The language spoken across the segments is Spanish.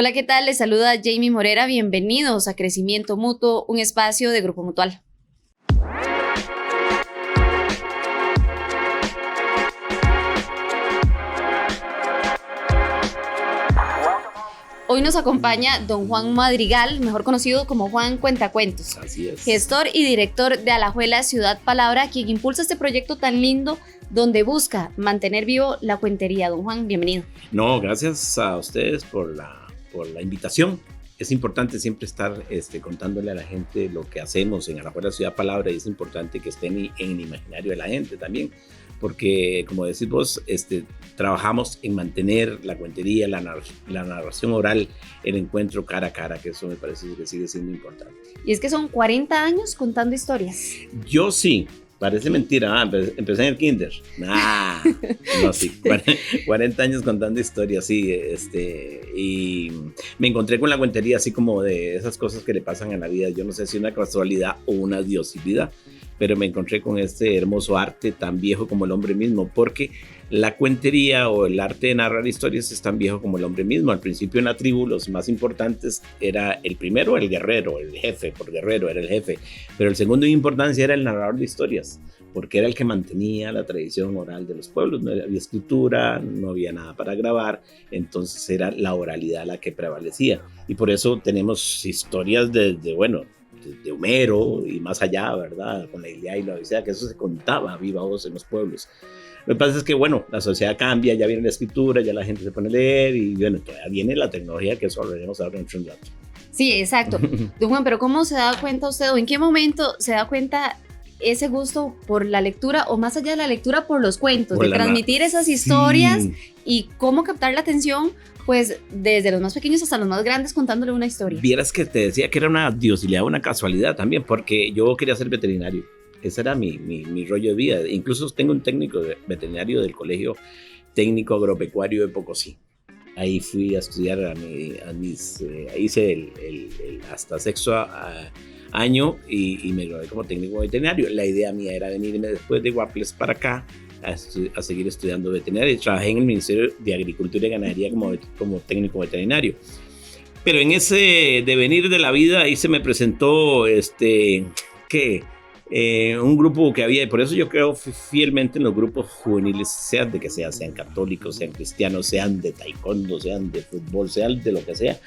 Hola, ¿qué tal? Les saluda Jamie Morera. Bienvenidos a Crecimiento Mutuo, un espacio de Grupo Mutual. Hoy nos acompaña don Juan Madrigal, mejor conocido como Juan Cuentacuentos. Así es. Gestor y director de Alajuela Ciudad Palabra, quien impulsa este proyecto tan lindo donde busca mantener vivo la cuentería. Don Juan, bienvenido. No, gracias a ustedes por la invitación. Es importante siempre estar contándole a la gente lo que hacemos en Alajuela Ciudad Palabra, y es importante que estén en el imaginario de la gente también, porque como decís vos, trabajamos en mantener la cuentería, la narración oral, el encuentro cara a cara, que eso me parece que sigue siendo importante. Y es que son 40 años contando historias. Yo sí. Parece mentira, empecé en el kinder. No, sí, 40 años contando historias, sí. Y me encontré con la cuentería así como de esas cosas que le pasan en la vida. Yo no sé si una casualidad o una diosibilidad, pero me encontré con este hermoso arte tan viejo como el hombre mismo, porque la cuentería o el arte de narrar historias es tan viejo como el hombre mismo. Al principio en la tribu los más importantes era el primero, el guerrero, el jefe, por guerrero era el jefe, pero el segundo en importancia era el narrador de historias, porque era el que mantenía la tradición oral de los pueblos. No había escritura, no había nada para grabar, entonces era la oralidad la que prevalecía, y por eso tenemos historias de Homero y más allá, ¿verdad? Con la Ilíada y la Odisea, que eso se contaba a viva voz en los pueblos. Lo que pasa es que, la sociedad cambia, ya viene la escritura, ya la gente se pone a leer y, todavía viene la tecnología, que eso hablaremos ahora dentro de un rato. Sí, exacto. Don Juan, pero ¿cómo se da cuenta usted o en qué momento se da cuenta ese gusto por la lectura, o más allá de la lectura, por los cuentos, de transmitir esas historias y cómo captar la atención, pues desde los más pequeños hasta los más grandes, contándole una historia? Vieras que te decía que era una diosibilidad, una casualidad también, porque yo quería ser veterinario. Ese era mi rollo de vida. Incluso tengo un técnico veterinario del Colegio Técnico Agropecuario de Pocosí. Ahí fui a estudiar ahí hice el hasta sexto año y me gradué como técnico veterinario. La idea mía era venirme después de Guaples para acá a seguir estudiando veterinario. Trabajé en el Ministerio de Agricultura y Ganadería como técnico veterinario. Pero en ese devenir de la vida ahí se me presentó un grupo que había, y por eso yo creo fielmente en los grupos juveniles, sean de que sean católicos, sean cristianos, sean de taekwondo, sean de fútbol, sean de lo que sea.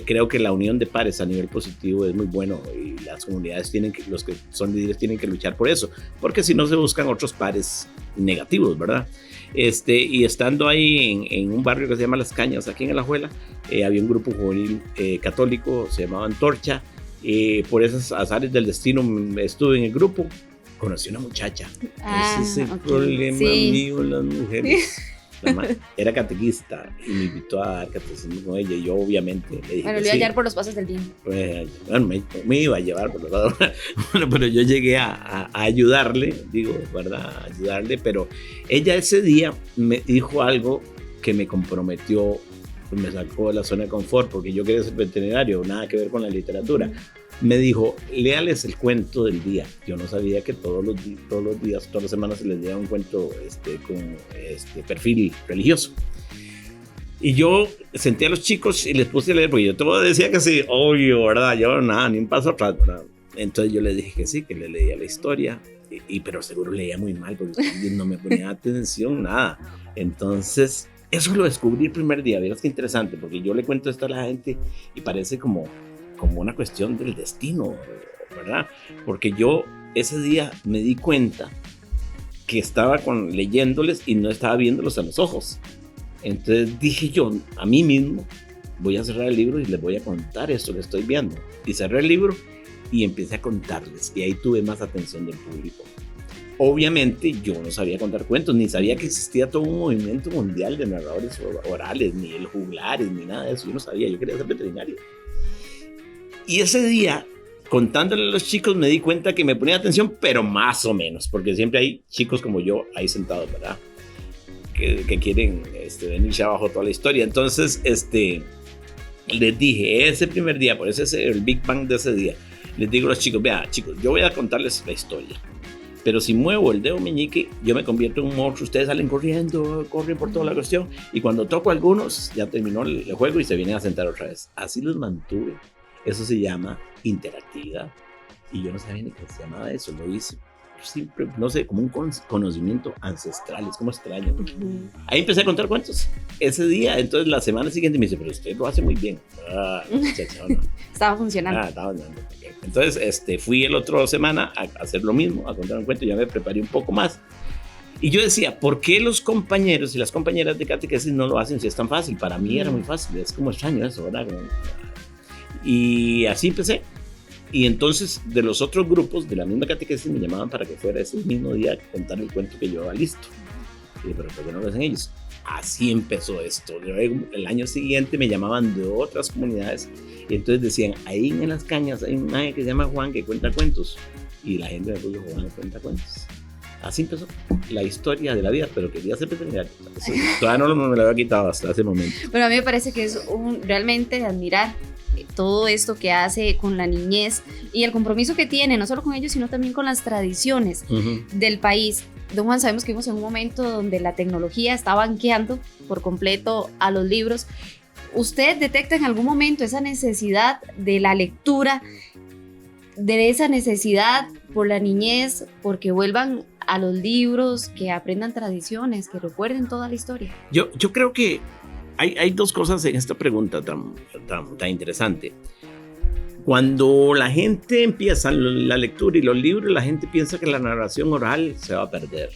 Creo que la unión de pares a nivel positivo es muy bueno, y las comunidades los que son líderes tienen que luchar por eso, porque si no se buscan otros pares negativos, ¿verdad? Y estando ahí en un barrio que se llama Las Cañas, aquí en Alajuela, había un grupo juvenil católico, se llamaba Antorcha. Por esos azares del destino estuve en el grupo, conocí una muchacha. Ese es el problema mío, las mujeres. Era catequista y me invitó a dar catecismo con ella, y yo obviamente le dije, le iba a llevar por los pasos del tiempo. Me iba a llevar por los pasos. Pero yo llegué a ayudarle, ¿verdad? A ayudarle, pero ella ese día me dijo algo que me comprometió. Me sacó de la zona de confort, porque yo quería ser veterinario, nada que ver con la literatura. Me dijo, léales el cuento del día. Yo no sabía que todos los días, todas las semanas se les leía un cuento con perfil religioso. Y yo senté a los chicos y les puse a leer, porque yo todo decía que sí, obvio, ¿verdad? Yo nada, ni un paso atrás, ¿verdad? Entonces yo les dije que sí, que le leía la historia, pero seguro leía muy mal, porque no me ponía atención, nada. Entonces eso lo descubrí el primer día. Verás qué interesante, porque yo le cuento esto a la gente y parece como una cuestión del destino, ¿verdad? Porque yo ese día me di cuenta que estaba leyéndoles y no estaba viéndolos a los ojos. Entonces dije yo a mí mismo, voy a cerrar el libro y les voy a contar esto que estoy viendo. Y cerré el libro y empecé a contarles, y ahí tuve más atención del público. Obviamente yo no sabía contar cuentos, ni sabía que existía todo un movimiento mundial de narradores orales, ni el juglares, ni nada de eso. Yo no sabía, yo quería ser veterinario. Y ese día, contándole a los chicos, me di cuenta que me ponía atención, pero más o menos, porque siempre hay chicos como yo ahí sentados, ¿verdad? Que quieren venirse abajo toda la historia. Entonces, les dije, ese primer día, por eso es el Big Bang de ese día, les digo a los chicos, vea, chicos, yo voy a contarles la historia, Pero si muevo el dedo meñique, yo me convierto en un monstruo. Ustedes salen corriendo, corren por toda la cuestión. Y cuando toco a algunos, ya terminó el juego y se vienen a sentar otra vez. Así los mantuve. Eso se llama interactividad. Y yo no sabía ni qué se llamaba eso. Lo hice siempre, no sé, como un conocimiento ancestral. Es como extraño. Ahí empecé a contar cuentos. Ese día, entonces la semana siguiente me dice, pero usted lo hace muy bien. Muchacha, no. Estaba funcionando. Estaba funcionando. Entonces fui el otro semana a hacer lo mismo, a contar un cuento. Ya me preparé un poco más. Y yo decía, ¿por qué los compañeros y las compañeras de catequesis no lo hacen si es tan fácil? Para mí era muy fácil. Es como extraño eso, ¿verdad? Y así empecé. Y entonces de los otros grupos de la misma catequesis me llamaban para que fuera ese mismo día a contar el cuento que yo llevaba listo. Y dije, pero ¿por qué no lo hacen ellos? Así empezó esto. Luego, el año siguiente me llamaban de otras comunidades y entonces decían, ahí en Las Cañas hay un maje que se llama Juan que cuenta cuentos. Y la gente me puso, Juan cuenta cuentos. Así empezó la historia de la vida, pero quería ser veterinario. Todavía no me lo había quitado hasta ese momento. Pero a mí me parece que es realmente de admirar todo esto que hace con la niñez y el compromiso que tiene, no solo con ellos, sino también con las tradiciones del país. Don Juan, sabemos que vivimos en un momento donde la tecnología está banqueando por completo a los libros. ¿Usted detecta en algún momento esa necesidad de la lectura, de esa necesidad por la niñez, porque vuelvan a los libros, que aprendan tradiciones, que recuerden toda la historia? Yo creo que hay dos cosas en esta pregunta tan interesante. Cuando la gente empieza la lectura y los libros, la gente piensa que la narración oral se va a perder,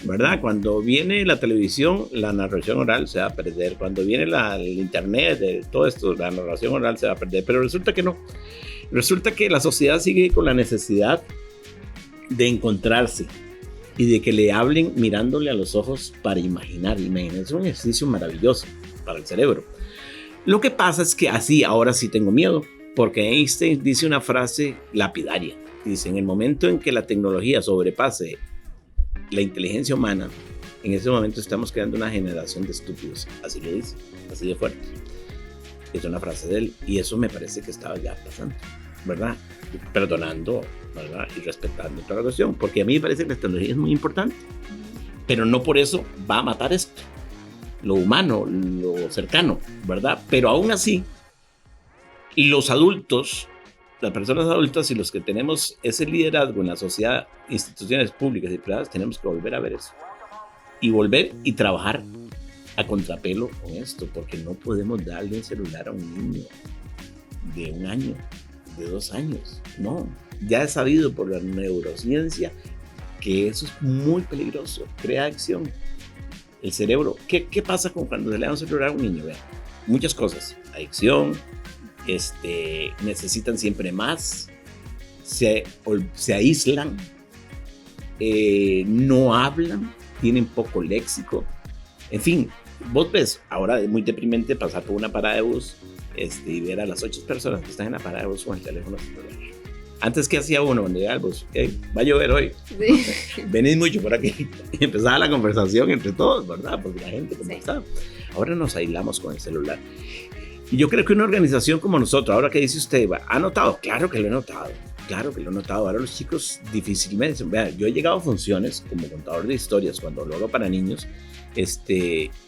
¿verdad? Cuando viene la televisión, la narración oral se va a perder. Cuando viene el internet, todo esto, la narración oral se va a perder. Pero resulta que no. Resulta que la sociedad sigue con la necesidad de encontrarse y de que le hablen mirándole a los ojos para imaginar. Imagínense, es un ejercicio maravilloso para el cerebro. Lo que pasa es que así, ahora sí tengo miedo, porque Einstein dice una frase lapidaria. Dice, en el momento en que la tecnología sobrepase la inteligencia humana, en ese momento estamos creando una generación de estúpidos. Así lo dice, así de fuerte. Es una frase de él, y eso me parece que estaba ya pasando, ¿verdad? Perdonando, ¿verdad? Y respetando toda la cuestión, porque a mí me parece que la tecnología es muy importante, pero no por eso va a matar esto, lo humano, lo cercano, ¿verdad? Pero aún así, los adultos, las personas adultas y los que tenemos ese liderazgo en la sociedad, instituciones públicas y privadas, tenemos que volver a ver eso y volver y trabajar a contrapelo con esto, porque no podemos darle un celular a un niño de 1 año, de 2 años, no. Ya es sabido por la neurociencia que eso es muy peligroso, crea adicción. El cerebro, ¿qué pasa cuando se le da un celular a un niño? Vean, muchas cosas, adicción, necesitan siempre más, se aíslan, no hablan, tienen poco léxico, en fin, vos ves, ahora es muy deprimente pasar por una parada de bus y ver a las 8 personas que están en la parada de bus con el teléfono celular. Antes, ¿qué hacía uno cuando llegaba al bus? Va a llover hoy. Sí. Venís mucho por aquí. Y empezaba la conversación entre todos, ¿verdad? Porque la gente conversaba. Sí. Ahora nos aislamos con el celular. Y yo creo que una organización como nosotros, ahora que dice usted, ¿ha notado? Claro que lo he notado. Claro que lo he notado. Ahora los chicos difícilmente... Vean, yo he llegado a funciones como contador de historias cuando lo hago para niños,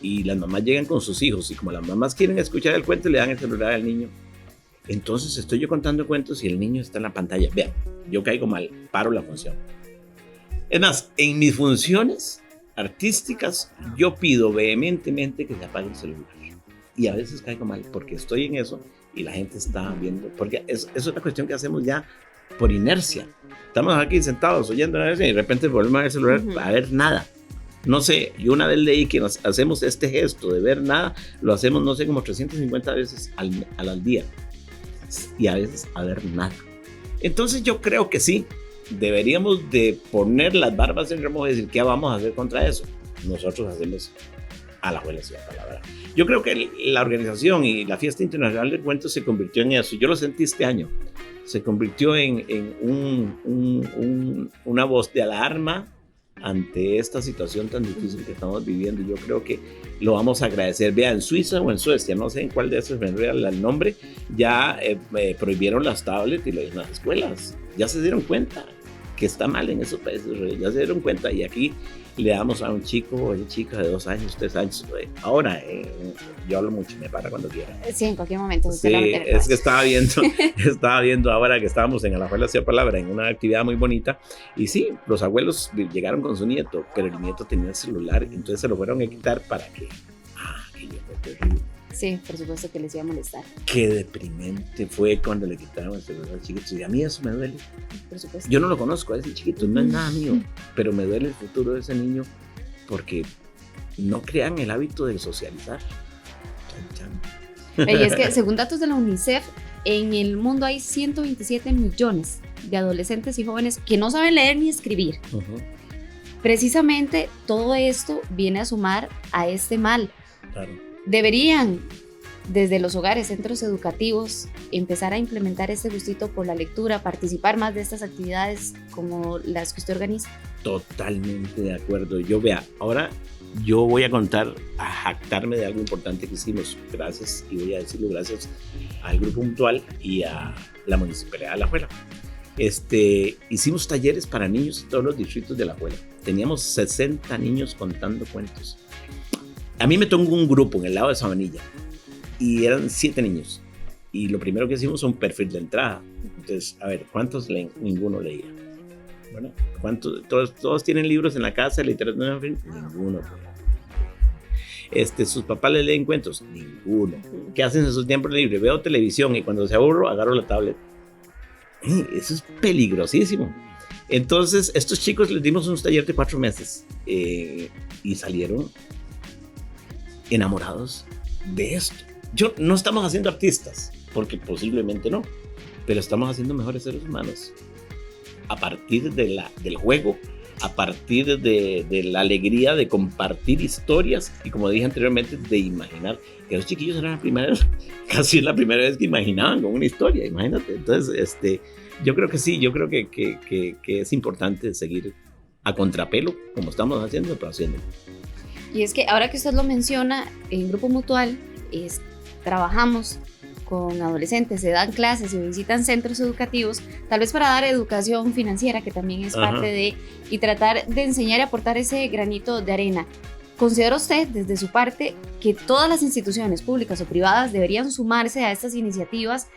y las mamás llegan con sus hijos y como las mamás quieren escuchar el cuento, le dan el celular al niño. Entonces estoy yo contando cuentos y el niño está en la pantalla. Vean, yo caigo mal, paro la función. Es más, en mis funciones artísticas yo pido vehementemente que se apague el celular. Y a veces caigo mal porque estoy en eso y la gente está viendo. Porque es una cuestión que hacemos ya por inercia. Estamos aquí sentados oyendo una vez y de repente volvemos a ver el celular a ver nada. No sé, yo una vez leí que nos hacemos este gesto de ver nada, lo hacemos no sé como 350 veces al día. Y a veces a ver nada. Entonces yo creo que sí, deberíamos de poner las barbas en remojo y decir, ¿qué vamos a hacer contra eso? Nosotros hacemos a la buena ciudad, la verdad. Yo creo que la organización y la Fiesta Internacional del Cuento se convirtió en eso. Yo lo sentí este año. Se convirtió en una voz de alarma ante esta situación tan difícil que estamos viviendo. Yo creo que lo vamos a agradecer. Vea, en Suiza o en Suecia, no sé en cuál de esos me enreda el nombre, ya prohibieron las tablets y las escuelas. Ya se dieron cuenta que está mal en esos países, ya se dieron cuenta, y aquí le damos a un chico o una chica de 2 años, 3 años. Ahora, yo hablo mucho, me para cuando quiera. Sí, en cualquier momento. Sí, es que estaba viendo ahora que estábamos en Alajuela Hacía Palabra, en una actividad muy bonita, y sí, los abuelos llegaron con su nieto, pero el nieto tenía el celular, entonces se lo fueron a quitar para que... aquello fue terrible. Sí, por supuesto que les iba a molestar. Qué deprimente fue cuando le quitaron el celular al chiquito. Y a mí eso me duele. Por supuesto. Yo no lo conozco a ese chiquito, no es nada mío, pero me duele el futuro de ese niño porque no crean el hábito de socializar. Y es que, según datos de la UNICEF, en el mundo hay 127 millones de adolescentes y jóvenes que no saben leer ni escribir. Precisamente todo esto viene a sumar a este mal. Claro. Deberían, desde los hogares, centros educativos, empezar a implementar este gustito por la lectura, participar más de estas actividades como las que usted organiza. Totalmente de acuerdo. Ahora yo voy a jactarme de algo importante que hicimos, gracias, y voy a decirlo gracias al Grupo Mutual y a la Municipalidad de Alajuela. Hicimos talleres para niños en todos los distritos de Alajuela. Teníamos 60 niños contando cuentos. A mí me tocó un grupo en el lado de Sabanilla y eran 7 niños. Y lo primero que hicimos fue un perfil de entrada. Entonces, a ver, ¿cuántos leen? Ninguno leía. Bueno, ¿cuántos? ¿Todos tienen libros en la casa, literatura? Ninguno. ¿Sus papás les leen cuentos? Ninguno. ¿Qué hacen en su tiempo libre? Veo televisión y cuando se aburro agarro la tablet. Eso es peligrosísimo. Entonces, estos chicos les dimos un taller de 4 meses y salieron enamorados de esto. No estamos haciendo artistas, porque posiblemente no, pero estamos haciendo mejores seres humanos a partir del juego, a partir de la alegría de compartir historias y, como dije anteriormente, de imaginar que los chiquillos eran casi la primera vez que imaginaban con una historia, imagínate. Entonces, yo creo que sí, yo creo que es importante seguir a contrapelo, como estamos haciendo, pero haciendo. Y es que ahora que usted lo menciona, en Grupo Mutual trabajamos con adolescentes, se dan clases y visitan centros educativos, tal vez para dar educación financiera, que también es parte de, y tratar de enseñar y aportar ese granito de arena. ¿Considera usted, desde su parte, que todas las instituciones públicas o privadas deberían sumarse a estas iniciativas,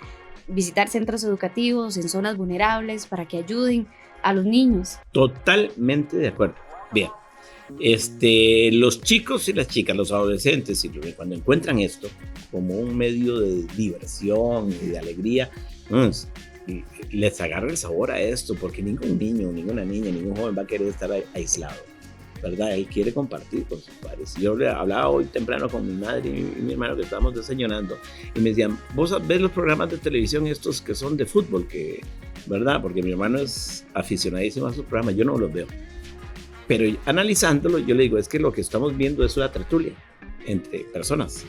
visitar centros educativos en zonas vulnerables para que ayuden a los niños? Totalmente de acuerdo. Bien. Los chicos y las chicas, los adolescentes, cuando encuentran esto como un medio de diversión y de alegría, les agarra el sabor a esto, porque ningún niño, ninguna niña, ningún joven va a querer estar aislado, ¿verdad? Él quiere compartir con sus padres. Yo le hablaba hoy temprano con mi madre y mi hermano, que estábamos desayunando, y me decían: ¿vos ves los programas de televisión estos que son de fútbol? ¿Verdad? Porque mi hermano es aficionadísimo a esos programas, yo no los veo. Pero analizándolo, yo le digo, es que lo que estamos viendo es una tertulia entre personas,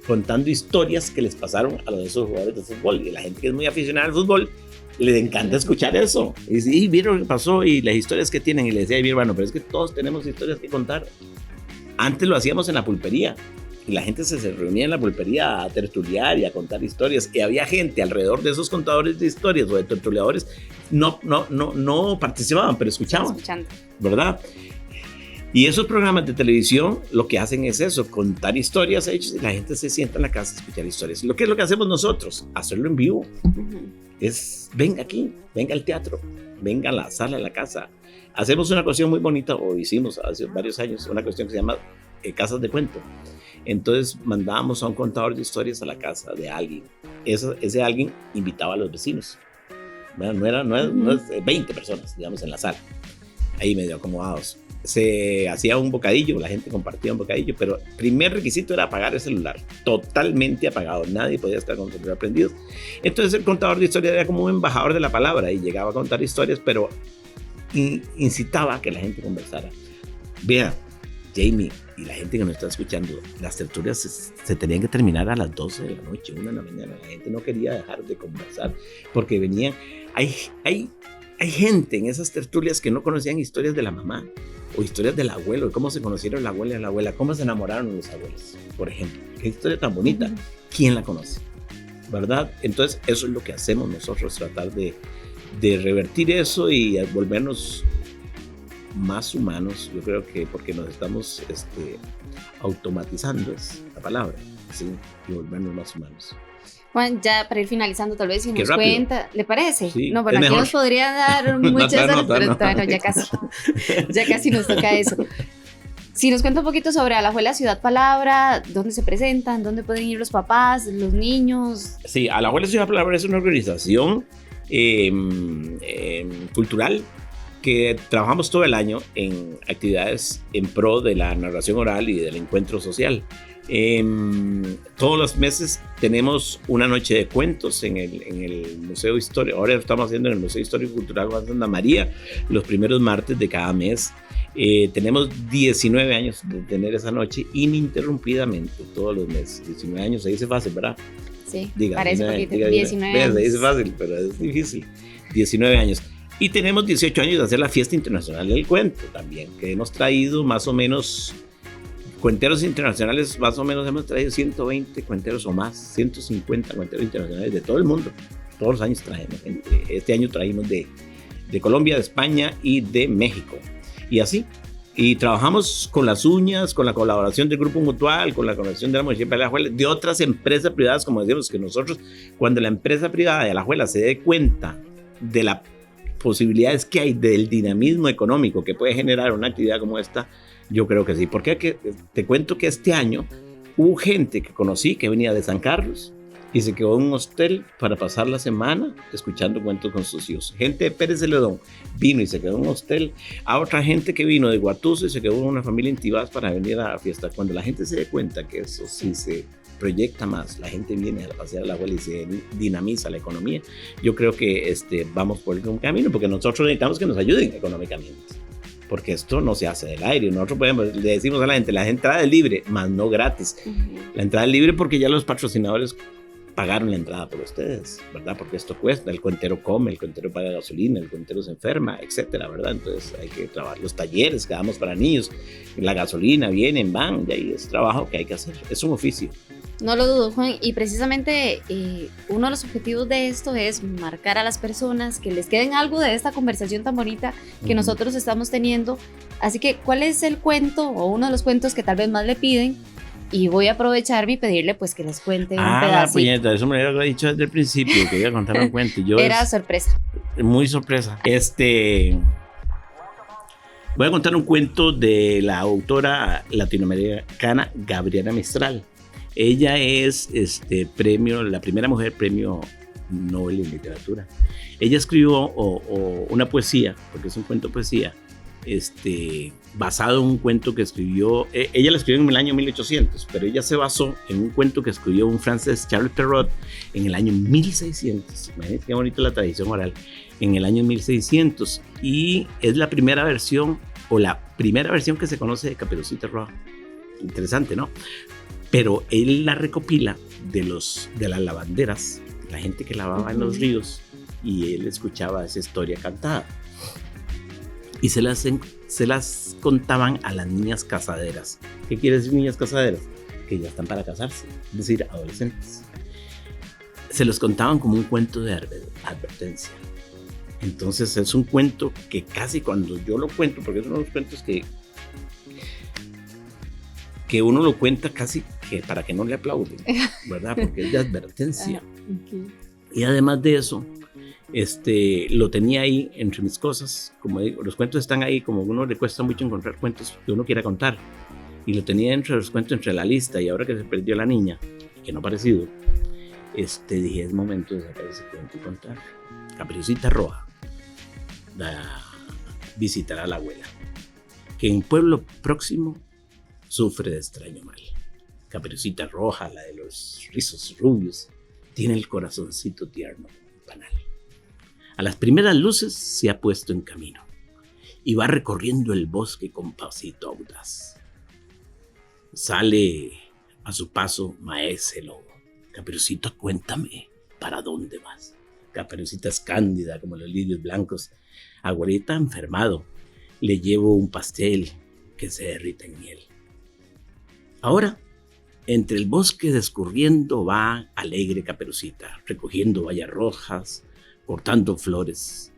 contando historias que les pasaron a los de esos jugadores de fútbol. Y la gente que es muy aficionada al fútbol, les encanta escuchar eso. Y sí, vieron lo que pasó y las historias que tienen. Y le decía a mi hermano, pero es que todos tenemos historias que contar. Antes lo hacíamos en la pulpería. Y la gente se reunía en la pulpería a tertuliar y a contar historias. Y había gente alrededor de esos contadores de historias o de tertuliadores. No participaban, pero escuchaban. ¿Verdad? Y esos programas de televisión lo que hacen es eso, contar historias a ellos, y la gente se sienta en la casa a escuchar historias. Lo que es lo que hacemos nosotros, hacerlo en vivo. Es, venga aquí, venga al teatro, venga a la sala, a la casa. Hacemos una cuestión muy bonita, o hicimos hace varios años, una cuestión que se llama Casas de Cuento. Entonces mandábamos a un contador de historias a la casa de alguien. Ese alguien invitaba a los vecinos. No es 20 personas, digamos, en la sala, ahí medio acomodados. Se hacía un bocadillo, la gente compartía un bocadillo, pero el primer requisito era apagar el celular, totalmente apagado, nadie podía estar con el celular prendido. Entonces el contador de historias era como un embajador de la palabra y llegaba a contar historias, pero incitaba a que la gente conversara. Vea, Jamie y la gente que nos está escuchando, las tertulias se tenían que terminar a las 12 de la noche, 1 de la mañana. La gente no quería dejar de conversar porque venían. Hay gente en esas tertulias que no conocían historias de la mamá o historias del abuelo, cómo se conocieron la abuela y la abuela, cómo se enamoraron los abuelos, por ejemplo. Qué historia tan bonita. ¿Quién la conoce? ¿Verdad? Entonces eso es lo que hacemos nosotros, tratar de de revertir eso y volvernos más humanos. Yo creo que porque nos estamos automatizando, es la palabra, ¿sí? Y volvernos más humanos. Juan, ya para ir finalizando, tal vez si nos rápido. Cuenta, ¿le parece? Sí, no, bueno, aquí nos podría dar muchas horas, pero bueno, ya casi nos toca eso. Si nos cuenta un poquito sobre Alajuela Ciudad Palabra, dónde se presentan, dónde pueden ir los papás, los niños. Sí, Alajuela Ciudad Palabra es una organización cultural que trabajamos todo el año en actividades en pro de la narración oral y del encuentro social. Todos los meses tenemos una noche de cuentos en el Museo Histórico. Ahora lo estamos haciendo en el Museo Histórico Cultural Juan Santa María los primeros martes de cada mes. Tenemos 19 años de tener esa noche ininterrumpidamente todos los meses. 19 años, se dice fácil, ¿verdad? Sí, parece poquito. 19 años. Se dice fácil, pero es difícil. 19 años. Y tenemos 18 años de hacer la Fiesta Internacional del Cuento también, que hemos traído más o menos cuenteros internacionales, más o menos hemos traído 120 cuenteros o más, 150 cuenteros internacionales de todo el mundo. Todos los años traemos. Este año traímos de Colombia, de España y de México. Y así. Y trabajamos con las uñas, con la colaboración del Grupo Mutual, con la colaboración de la Municipalidad de Alajuela, de otras empresas privadas, como decíamos, que nosotros, cuando la empresa privada de Alajuela se dé cuenta de las posibilidades que hay del dinamismo económico que puede generar una actividad como esta, yo creo que sí. Porque te cuento que este año hubo gente que conocí que venía de San Carlos y se quedó en un hostel para pasar la semana escuchando cuentos con sus hijos. Gente de Pérez Celedón vino y se quedó en un hostel. A otra gente que vino de Guatuso y se quedó en una familia en Tibás para venir a la fiesta. Cuando la gente se dé cuenta que eso sí se proyecta más, la gente viene a pasear a la abuela y se dinamiza la economía, yo creo que vamos por el buen camino, porque nosotros necesitamos que nos ayuden económicamente. Porque esto no se hace del aire. Nosotros le decimos a la entrada es libre, más no gratis. La entrada es libre porque ya los patrocinadores pagaron la entrada por ustedes, ¿verdad? Porque esto cuesta, el cuentero come, el cuentero paga gasolina, el cuentero se enferma, etcétera, ¿verdad? Entonces hay que trabajar los talleres que damos para niños, la gasolina, vienen, van, y ahí es trabajo que hay que hacer, es un oficio. No lo dudo, Juan, y precisamente uno de los objetivos de esto es marcar a las personas que les queden algo de esta conversación tan bonita que nosotros estamos teniendo. Así que, ¿cuál es el cuento o uno de los cuentos que tal vez más le piden? Y voy a aprovecharme y pedirle pues que les cuente un pedacito. Puñeta, eso me lo había dicho desde el principio, que iba a contar un cuento. Era sorpresa. Muy sorpresa. Voy a contar un cuento de la autora latinoamericana Gabriela Mistral. Ella es la primera mujer premio Nobel en literatura. Ella escribió una poesía, porque es un cuento poesía, basado en un cuento que escribió, ella la escribió en el año 1800, pero ella se basó en un cuento que escribió un francés, Charles Perrault, en el año 1600. Imagínense qué bonito la tradición oral, en el año 1600, y es la primera versión, o la primera versión que se conoce de Caperucita Roja. Interesante, ¿no? Pero él la recopila de las lavanderas, la gente que lavaba en los ríos, y él escuchaba esa historia cantada. Y se las contaban a las niñas casaderas. ¿Qué quiere decir niñas casaderas? Que ya están para casarse, es decir, adolescentes. Se los contaban como un cuento de advertencia. Entonces es un cuento que casi cuando yo lo cuento, porque es uno de los cuentos que uno lo cuenta casi que para que no le aplauden, ¿verdad? Porque es de advertencia. Y además de eso, lo tenía ahí entre mis cosas. Como digo, los cuentos están ahí, como a uno le cuesta mucho encontrar cuentos que uno quiera contar. Y lo tenía entre los cuentos, entre la lista. Y ahora que se perdió la niña, que no ha aparecido, dije, es momento de sacar ese cuento y contar. Caperucita Roja visitará a la abuela, que en pueblo próximo sufre de extraño mal. Caperucita Roja, la de los rizos rubios, tiene el corazoncito tierno como un panal. A las primeras luces se ha puesto en camino y va recorriendo el bosque con pasito audaz. Sale a su paso Maese Lobo. Caperucita, cuéntame, ¿para dónde vas? Caperucita es cándida como los lirios blancos. Abuelita enfermado, le llevo un pastel que se derrita en miel. Ahora, entre el bosque discurriendo va alegre Caperucita, recogiendo bayas rojas cortando flores,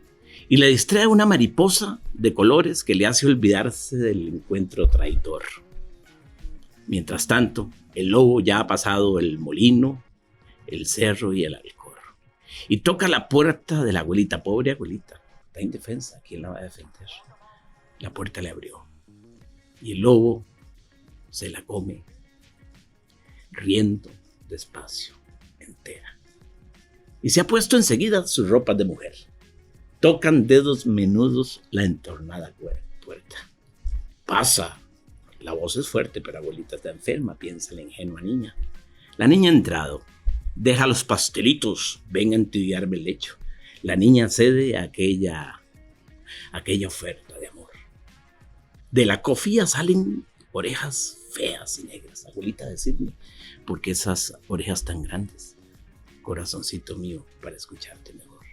y le distrae una mariposa de colores que le hace olvidarse del encuentro traidor. Mientras tanto, el lobo ya ha pasado el molino, el cerro y el alcor, y toca la puerta de la abuelita. Pobre abuelita, está indefensa, ¿quién la va a defender? La puerta le abrió, y el lobo se la come, riendo despacio, entera. Y se ha puesto enseguida sus ropas de mujer. Tocan dedos menudos la entornada puerta. Pasa. La voz es fuerte, pero abuelita está enferma, piensa la ingenua niña. La niña ha entrado. Deja los pastelitos, ven a entibiarme el lecho. La niña cede a aquella oferta de amor. De la cofía salen orejas feas y negras. Abuelita, decidme, ¿por qué esas orejas tan grandes? Corazoncito mío, para escucharte mejor.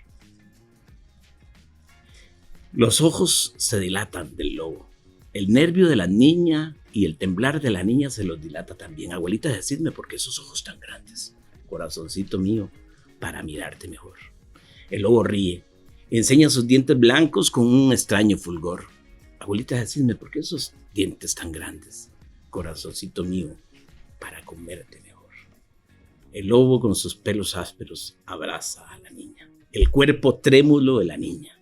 Los ojos se dilatan del lobo. El nervio de la niña y el temblar de la niña se los dilata también. Abuelita, decidme por qué esos ojos tan grandes. Corazoncito mío, para mirarte mejor. El lobo ríe. Enseña sus dientes blancos con un extraño fulgor. Abuelita, decidme por qué esos dientes tan grandes. Corazoncito mío, para comerte mejor. El lobo con sus pelos ásperos abraza a la niña. El cuerpo trémulo de la niña.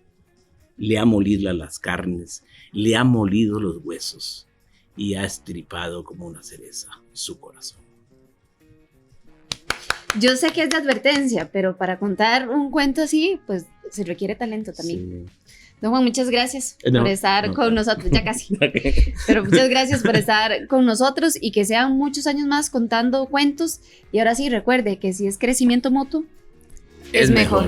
Le ha molido las carnes, le ha molido los huesos y ha estripado como una cereza su corazón. Yo sé que es de advertencia, pero para contar un cuento así, pues se requiere talento también. Sí. Don Juan, muchas gracias por estar con nosotros, ya casi. Pero muchas gracias por estar con nosotros y que sean muchos años más contando cuentos. Y ahora sí, recuerde que si es crecimiento mutuo, es mejor.